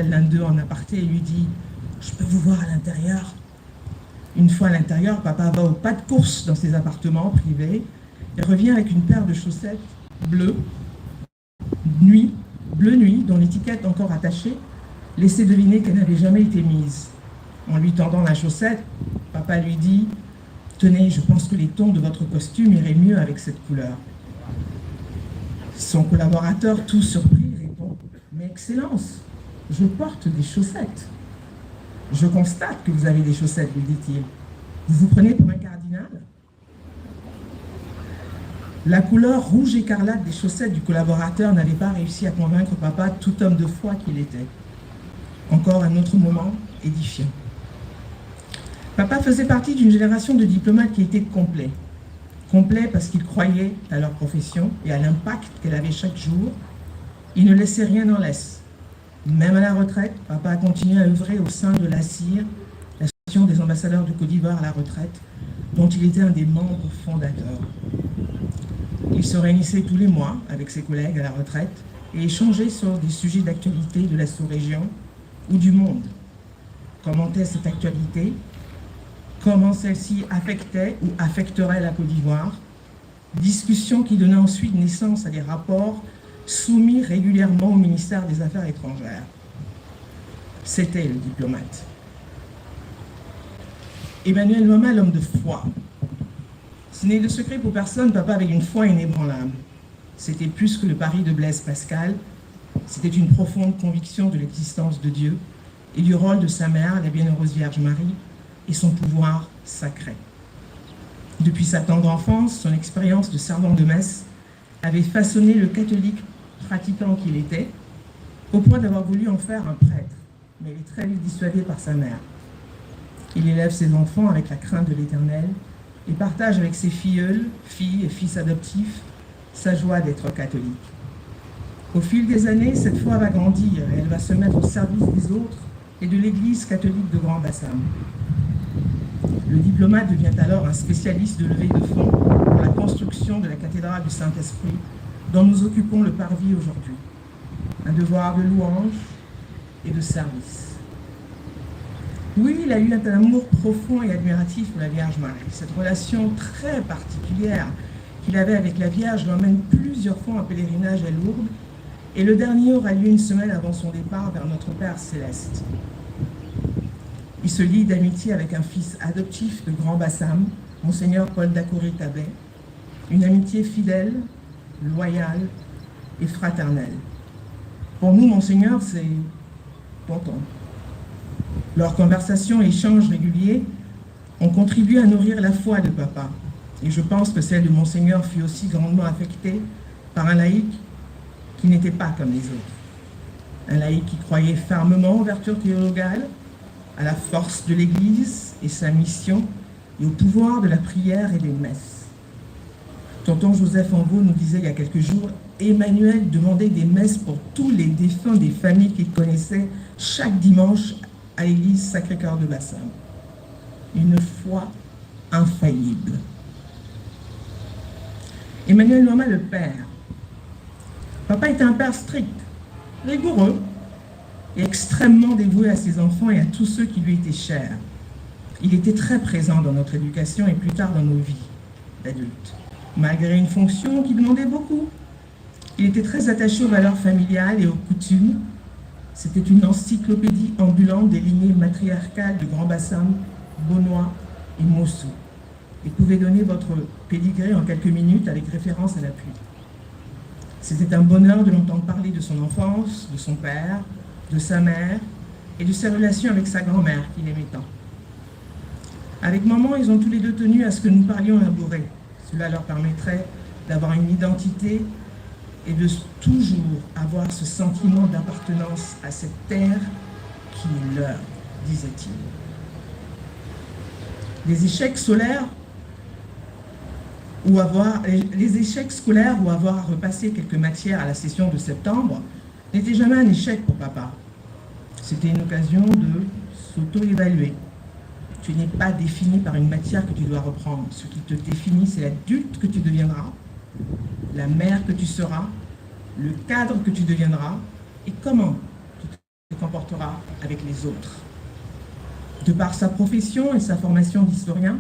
appelle l'un d'eux en aparté et lui dit « Je peux vous voir à l'intérieur ?» Une fois à l'intérieur, papa va au pas de course dans ses appartements privés et revient avec une paire de chaussettes bleu nuit, dont l'étiquette encore attachée laissait deviner qu'elle n'avait jamais été mise. En lui tendant la chaussette, papa lui dit « Tenez, je pense que les tons de votre costume iraient mieux avec cette couleur. » Son collaborateur, tout surpris, répond « Mais Excellence, je porte des chaussettes. » « Je constate que vous avez des chaussettes, lui dit-il. Vous vous prenez pour un cardinal ?» La couleur rouge écarlate des chaussettes du collaborateur n'avait pas réussi à convaincre papa, tout homme de foi qu'il était. Encore un autre moment édifiant. Papa faisait partie d'une génération de diplomates qui était complet. Complet parce qu'ils croyaient à leur profession et à l'impact qu'elle avait chaque jour. Ils ne laissaient rien en laisse. Même à la retraite, papa a continué à œuvrer au sein de l'ACIR, l'association des ambassadeurs de Côte d'Ivoire à la retraite, dont il était un des membres fondateurs. Il se réunissait tous les mois avec ses collègues à la retraite et échangeait sur des sujets d'actualité de la sous-région ou du monde. Commentait cette actualité, comment celle-ci affectait ou affecterait la Côte d'Ivoire, discussions qui donnaient ensuite naissance à des rapports soumis régulièrement au ministère des Affaires étrangères. C'était le diplomate. Emmanuel Moma, l'homme de foi. Ce n'est de secret pour personne, papa avait une foi inébranlable. C'était plus que le pari de Blaise Pascal, c'était une profonde conviction de l'existence de Dieu et du rôle de sa mère, la Bienheureuse Vierge Marie, et son pouvoir sacré. Depuis sa tendre enfance, son expérience de servant de messe avait façonné le catholique pratiquant qu'il était, au point d'avoir voulu en faire un prêtre, mais il est très vite dissuadé par sa mère. Il élève ses enfants avec la crainte de l'Éternel et partage avec ses filles et fils adoptifs, sa joie d'être catholique. Au fil des années, cette foi va grandir et elle va se mettre au service des autres et de l'Église catholique de Grand Bassam. Le diplomate devient alors un spécialiste de levée de fonds pour la construction de la cathédrale du Saint-Esprit, dont nous occupons le parvis aujourd'hui. Un devoir de louange et de service. Oui, il a eu un amour profond et admiratif pour la Vierge Marie. Cette relation très particulière qu'il avait avec la Vierge l'emmène plusieurs fois en pèlerinage à Lourdes, et le dernier aura lieu une semaine avant son départ vers notre Père Céleste. Il se lie d'amitié avec un fils adoptif de Grand Bassam, Monseigneur Paul Dacouré-Tabet, une amitié fidèle, loyale et fraternelle. Pour nous, Monseigneur, c'est tonton. Leurs conversations et échanges réguliers ont contribué à nourrir la foi de papa. Et je pense que celle de Monseigneur fut aussi grandement affectée par un laïc qui n'était pas comme les autres. Un laïc qui croyait fermement aux vertus théologales, à la force de l'Église et sa mission, et au pouvoir de la prière et des messes. Tonton Joseph Anveau nous disait il y a quelques jours, Emmanuel demandait des messes pour tous les défunts des familles qu'il connaissait chaque dimanche à l'église Sacré-Cœur de Bassam. Une foi infaillible. Emmanuel Moma, le père. Papa était un père strict, rigoureux et extrêmement dévoué à ses enfants et à tous ceux qui lui étaient chers. Il était très présent dans notre éducation et plus tard dans nos vies d'adultes. Malgré une fonction qui demandait beaucoup, il était très attaché aux valeurs familiales et aux coutumes. C'était une encyclopédie ambulante des lignées matriarcales du Grand Bassam, Beaunois et Mossou. Il pouvait donner votre pédigré en quelques minutes avec référence à l'appui. C'était un bonheur de l'entendre parler de son enfance, de son père, de sa mère et de ses relations avec sa grand-mère qu'il aimait tant. Avec maman, ils ont tous les deux tenu à ce que nous parlions un bourré. Cela leur permettrait d'avoir une identité et de toujours avoir ce sentiment d'appartenance à cette terre qui est leur, disait-il. Les échecs scolaires ou avoir à repasser quelques matières à la session de septembre n'était jamais un échec pour papa. C'était une occasion de s'auto-évaluer. Tu n'es pas défini par une matière que tu dois reprendre. Ce qui te définit, c'est l'adulte que tu deviendras, la mère que tu seras, le cadre que tu deviendras et comment tu te comportera avec les autres. De par sa profession et sa formation d'historien,